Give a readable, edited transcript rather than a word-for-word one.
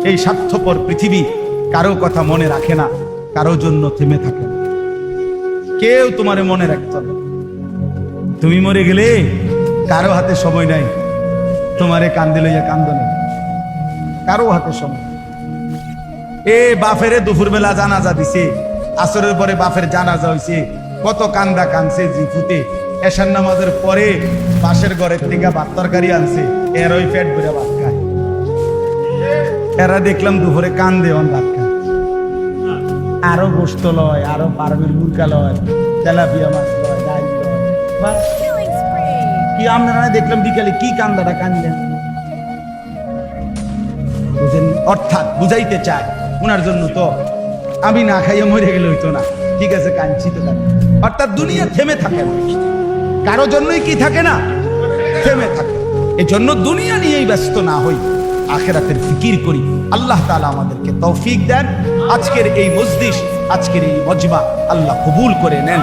এই স্বার্থপর পৃথিবী কারো কথা মনে রাখে না, কারো জন্য থেমে থাকে না, কেউ তোমারে মনে রাখতো না। তুমি মরে গেলে কারো হাতে সময় নাই, তোমারে কান্দে লইয়া কান্দ নেই, কারো হাতে সময়। এ বাফেরে দুপুরবেলা জানাজা দিছে, আসরের পরে বাফের জানাজা হইছে, কত কান্দা কানছে জিফুতে। এশার নামাজের পরে পাশের ঘরের থেকে ভাত তরকারি আনছে, এর ওই পেট ভরে ভাত খায়। এরা দেখলাম দুপুরে কান্দে অন ভাত খায়, আরো গোস্ত লয়, আরো পারবের মুরগা লয়, তেলাপিয়া মাছ লয়, ডাল লয়। বাহ, কি আপনারা দেখলাম বিকালে কি কান্দাটা কান্দলেন, বুঝেন? অর্থাৎ বুঝাইতে চায় উনার জন্য তো আমি না খাইয়ে মরে গেলে হইতো না, ঠিক আছে কাঁদছি তো কাঁদছি। অর্থাৎ দুনিয়া থেমে থাকে না, কারো জন্যই কি থাকে না, থেমে থাকে। এই জন্য দুনিয়া নিয়েই ব্যস্ত না হই, আখিরাতের ফিকির করি। আল্লাহ তাআলা আমাদেরকে তৌফিক দেন। আজকের এই মজলিস, আজকের এই মজমা আল্লাহ কবুল করে নেন।